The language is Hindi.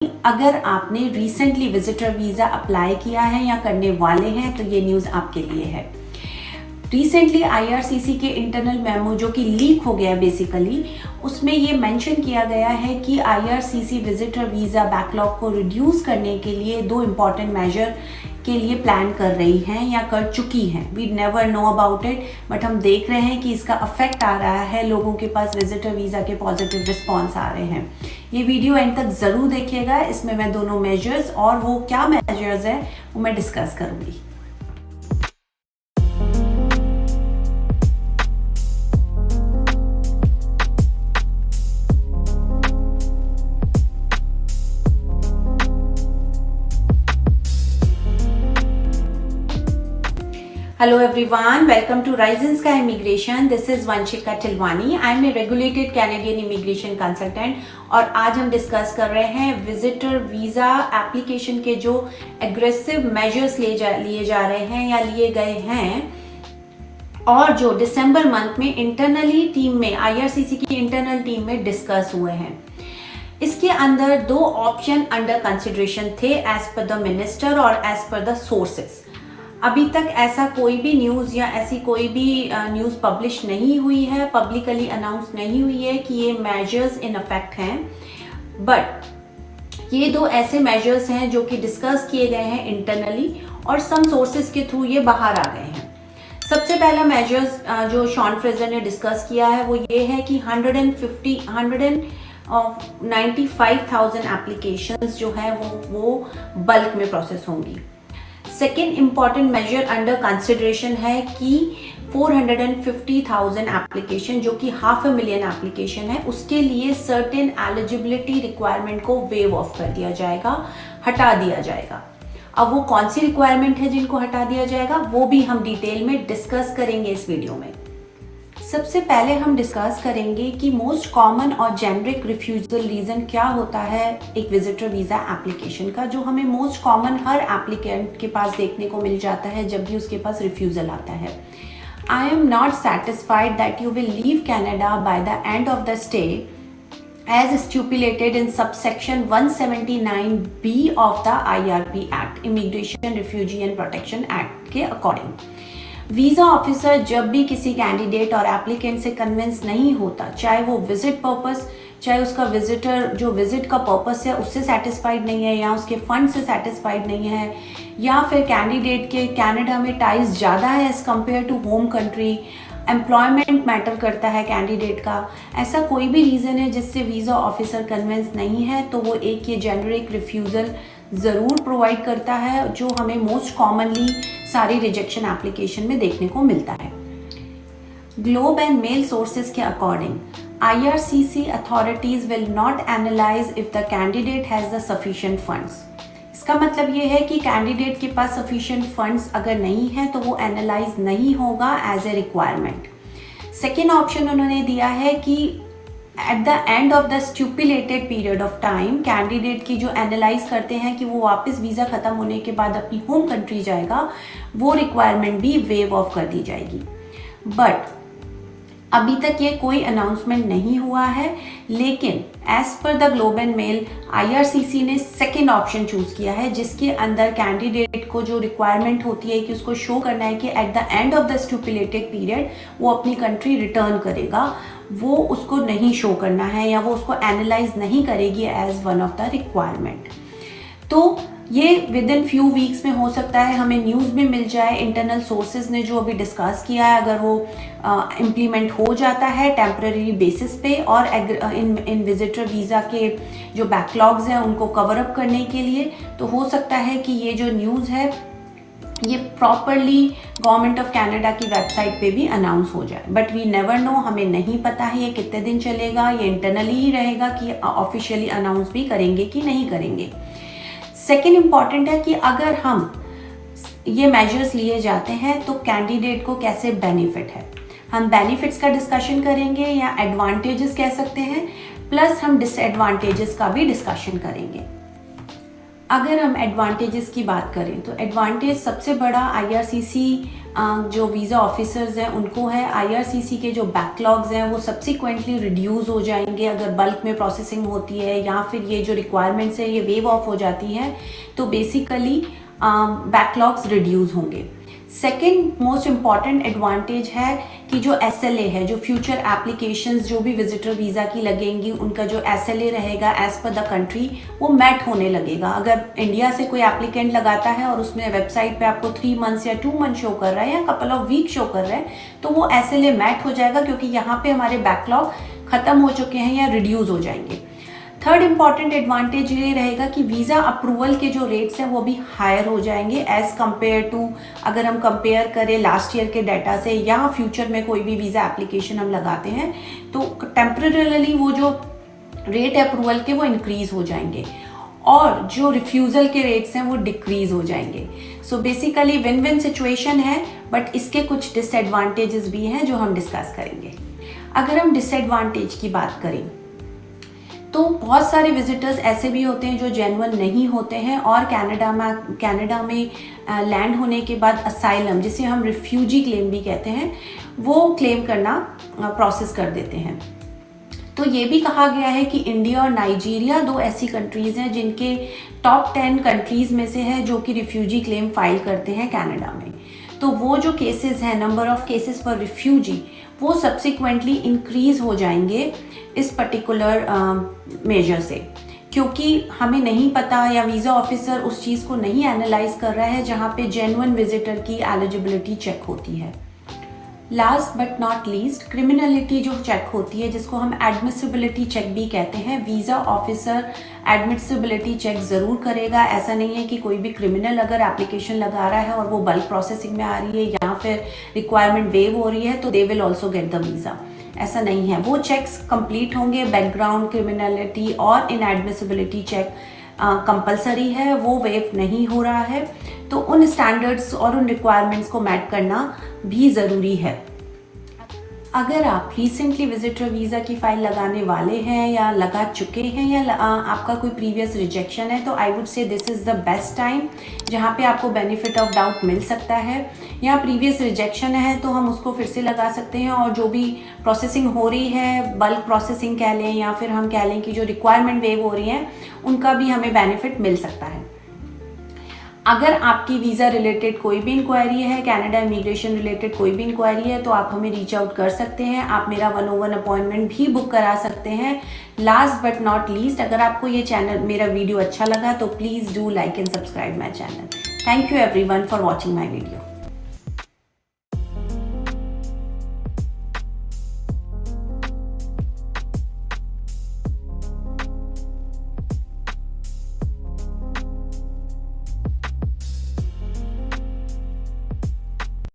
अगर आपने रिसेंटली विजिटर वीज़ा अप्लाई किया है या करने वाले हैं तो ये न्यूज़ आपके लिए है। रिसेंटली आईआरसीसी के इंटरनल मेमो जो कि लीक हो गया बेसिकली, उसमें ये मेंशन किया गया है कि आईआरसीसी विजिटर वीज़ा बैकलॉग को रिड्यूस करने के लिए दो इम्पॉर्टेंट मेजर के लिए प्लान कर रही हैं या कर चुकी हैं। We never know about it, but हम देख रहे हैं कि इसका अफेक्ट आ रहा है, लोगों के पास विजिटर वीज़ा के पॉजिटिव रिस्पॉन्स आ रहे हैं। ये वीडियो एंड तक ज़रूर देखिएगा, इसमें मैं दोनों मेजर्स और वो क्या मेजर्स हैं वो मैं डिस्कस करूँगी। Hello everyone, welcome to Rising Sky Immigration. This is Vanshika Tilwani. I am a regulated Canadian immigration consultant और आज हम डिस्कस कर रहे हैं विजिटर वीज़ा एप्लीकेशन के जो एग्रेसिव मेजर्स लिए जा रहे हैं या लिए गए हैं और जो दिसंबर मंथ में इंटरनली टीम में आईआरसीसी की इंटरनल टीम में डिस्कस हुए हैं। इसके अंदर दो ऑप्शन अंडर कंसिडरेशन थे एज पर द मिनिस्टर और एज पर द सोर्सेस। अभी तक ऐसा कोई भी न्यूज़ या ऐसी कोई भी न्यूज़ पब्लिश नहीं हुई है, पब्लिकली अनाउंस नहीं हुई है कि ये मेजर्स इन अफेक्ट हैं, बट ये दो ऐसे मेजर्स हैं जो कि डिस्कस किए गए हैं इंटरनली और सम सोर्सेज के थ्रू ये बाहर आ गए हैं। सबसे पहला मेजर्स जो शॉन फ्रेजर ने डिस्कस किया है वो ये है कि 195,000 एप्लीकेशंस जो है वो बल्क में प्रोसेस होंगी। Second important major under consideration है कि 450,000 एप्लीकेशन जो कि 500,000 एप्लीकेशन है उसके लिए सर्टेन एलिजिबिलिटी रिक्वायरमेंट को वेव ऑफ कर दिया जाएगा, हटा दिया जाएगा। अब वो कौन सी रिक्वायरमेंट है जिनको हटा दिया जाएगा वो भी हम डिटेल में डिस्कस करेंगे इस वीडियो में। सबसे पहले हम डिस्कस करेंगे कि मोस्ट कॉमन और जेनरिक रिफ्यूजल रीज़न क्या होता है एक विजिटर वीज़ा एप्लीकेशन का, जो हमें मोस्ट कॉमन हर एप्लीकेंट के पास देखने को मिल जाता है जब भी उसके पास रिफ्यूजल आता है। I am not satisfied that you will leave Canada by the end of the stay as stipulated in subsection 179B of the IRP act, immigration refugee and protection act के अकॉर्डिंग। वीज़ा ऑफिसर जब भी किसी कैंडिडेट और एप्लीकेंट से कन्विंस नहीं होता, चाहे वो विजिट पर्पस, चाहे उसका विजिटर जो विजिट का पर्पस है उससे सेटिस्फाइड नहीं है या उसके फंड से सेटिस्फाइड नहीं है, या फिर कैंडिडेट के कनाडा में टाइज ज़्यादा है as compared to home country, employment matter करता है कैंडिडेट का, ऐसा कोई भी रीज़न है जिससे वीज़ा ऑफिसर कन्विंस नहीं है तो वो एक ये जेनरिक रिफ्यूज़ल ज़रूर प्रोवाइड करता है जो हमें मोस्ट कॉमनली सारी रिजेक्शन एप्लीकेशन में देखने को मिलता है। ग्लोब एंड मेल सोर्सेज के according IRCC authorities will not analyse if the candidate has the sufficient funds. इसका मतलब ये है कि कैंडिडेट के पास सफिशिएंट फंड्स अगर नहीं है तो वो एनालाइज नहीं होगा as a requirement. Second option उन्होंने दिया है कि at the end of the stipulated period of time candidate की जो एनालाइज करते हैं कि वो वापस वीज़ा ख़त्म होने के बाद अपनी होम कंट्री जाएगा, वो रिक्वायरमेंट भी वेव ऑफ कर दी जाएगी। बट अभी तक ये कोई अनाउंसमेंट नहीं हुआ है, लेकिन as per the Globe and Mail IRCC ने सेकेंड ऑप्शन चूज़ किया है जिसके अंदर कैंडिडेट को जो रिक्वायरमेंट होती है कि उसको शो करना है कि at the end of the stipulated period वो अपनी कंट्री रिटर्न करेगा, वो उसको नहीं शो करना है या वो उसको एनालाइज नहीं करेगी as one of the requirement. तो ये विद इन फ्यू वीक्स में हो सकता है हमें न्यूज़ में मिल जाए। इंटरनल सोर्सेज ने जो अभी डिस्कस किया है अगर वो इम्प्लीमेंट हो जाता है टेम्पररी बेसिस पे और इन विजिटर वीज़ा के जो बैकलॉग्स हैं उनको कवर अप करने के लिए, तो हो सकता है कि ये जो न्यूज़ है ये प्रॉपरली गवर्नमेंट ऑफ कनाडा की वेबसाइट पे भी अनाउंस हो जाए। बट वी नेवर नो, हमें नहीं पता है ये कितने दिन चलेगा, ये इंटरनली ही रहेगा कि ऑफिशियली अनाउंस भी करेंगे कि नहीं करेंगे। सेकेंड इम्पॉर्टेंट है कि अगर हम ये मेजर्स लिए जाते हैं तो कैंडिडेट को कैसे बेनिफिट है। हम बेनिफिट्स का डिस्कशन करेंगे या एडवांटेजेस कह सकते हैं, प्लस हम डिसएडवांटेजेस का भी डिस्कशन करेंगे। अगर हम एडवांटेजेस की बात करें तो एडवांटेज सबसे बड़ा आईआरसीसी जो वीज़ा ऑफिसर्स हैं उनको है। आईआरसीसी के जो बैकलॉग्स हैं वो सब्सिक्वेंटली रिड्यूस हो जाएंगे अगर बल्क में प्रोसेसिंग होती है, या फिर ये जो रिक्वायरमेंट्स है ये वेव ऑफ हो जाती हैं, तो बेसिकली बैकलॉग्स रिड्यूस होंगे। सेकेंड मोस्ट इम्पॉर्टेंट एडवांटेज है कि जो SLA है, जो फ्यूचर एप्लीकेशंस जो भी विजिटर वीज़ा की लगेंगी, उनका जो SLA रहेगा एज पर द कंट्री वो मैट होने लगेगा। अगर इंडिया से कोई एप्लीकेंट लगाता है और उसमें वेबसाइट पे आपको 3 मंथ्स या 2 मंथ शो कर रहा है या कपल ऑफ वीक शो कर रहा है, तो वो SLA मैट हो जाएगा क्योंकि यहाँ पे हमारे बैकलॉग खत्म हो चुके हैं या रिड्यूस हो जाएंगे। थर्ड इम्पॉर्टेंट एडवांटेज ये रहेगा कि वीज़ा अप्रूवल के जो रेट्स हैं वो भी हायर हो जाएंगे एज़ कम्पेयर टू, अगर हम कंपेयर करें लास्ट ईयर के डाटा से या फ्यूचर में कोई भी वीज़ा एप्लीकेशन हम लगाते हैं तो टेम्परेरली वो जो रेट है अप्रूवल के वो इंक्रीज़ हो जाएंगे और जो रिफ्यूज़ल के रेट्स हैं वो डिक्रीज़ हो जाएंगे। So basically win win situation है, बट इसके कुछ डिसएडवांटेजेस भी हैं जो हम डिस्कस करेंगे। अगर हम डिसएडवांटेज की बात करें तो बहुत सारे विजिटर्स ऐसे भी होते हैं जो जेन्युइन नहीं होते हैं और कनाडा में लैंड होने के बाद असाइलम, जिसे हम रिफ्यूजी क्लेम भी कहते हैं, वो क्लेम करना प्रोसेस कर देते हैं। तो ये भी कहा गया है कि इंडिया और नाइजीरिया 2 ऐसी कंट्रीज़ हैं जिनके टॉप 10 कंट्रीज़ में से है जो कि रिफ्यूजी क्लेम फाइल करते हैं कनाडा में। तो वो जो केसेस हैं, number of cases for refugee, वो सब्सिक्वेंटली इंक्रीज़ हो जाएंगे इस पर्टिकुलर मेजर से, क्योंकि हमें नहीं पता या वीज़ा ऑफिसर उस चीज़ को नहीं एनालाइज कर रहा है जहाँ पे जेन्युइन विजिटर की एलिजिबिलिटी चेक होती है। Last but not least, criminality जो चेक होती है जिसको हम एडमिसिबिलिटी चेक भी कहते हैं। वीज़ा ऑफिसर एडमिसिबिलिटी चेक ज़रूर करेगा। ऐसा नहीं है कि कोई भी क्रिमिनल अगर एप्लीकेशन लगा रहा है और वो बल्क प्रोसेसिंग में आ रही है या फिर रिक्वायरमेंट वेव हो रही है तो they will also get the visa, ऐसा नहीं है। वो चेक्स कंप्लीट होंगे। बैकग्राउंड, क्रिमिनलिटी और इनएडमिसिबिलिटी चेक कंपलसरी है, वो वेव नहीं हो रहा है, तो उन स्टैंडर्ड्स और उन रिक्वायरमेंट्स को मैट करना भी ज़रूरी है। अगर आप रिसेंटली विजिटर वीज़ा की फ़ाइल लगाने वाले हैं या लगा चुके हैं या आपका कोई प्रीवियस रिजेक्शन है, तो I would say this is the best time जहाँ पे आपको बेनिफिट ऑफ डाउट मिल सकता है। या प्रीवियस रिजेक्शन है तो हम उसको फिर से लगा सकते हैं और जो भी प्रोसेसिंग हो रही है, बल्क प्रोसेसिंग कह लें या फिर हम कह लें कि जो रिक्वायरमेंट वेव हो रही है, उनका भी हमें बेनिफिट मिल सकता है। अगर आपकी वीज़ा रिलेटेड कोई भी इंक्वायरी है, कनाडा इमिग्रेशन रिलेटेड कोई भी इंक्वायरी है, तो आप हमें रीच आउट कर सकते हैं। आप मेरा 101 अपॉइंटमेंट भी बुक करा सकते हैं। लास्ट बट नॉट लीस्ट, अगर आपको ये चैनल, मेरा वीडियो अच्छा लगा तो please do like and subscribe my channel. Thank you everyone for watching my video.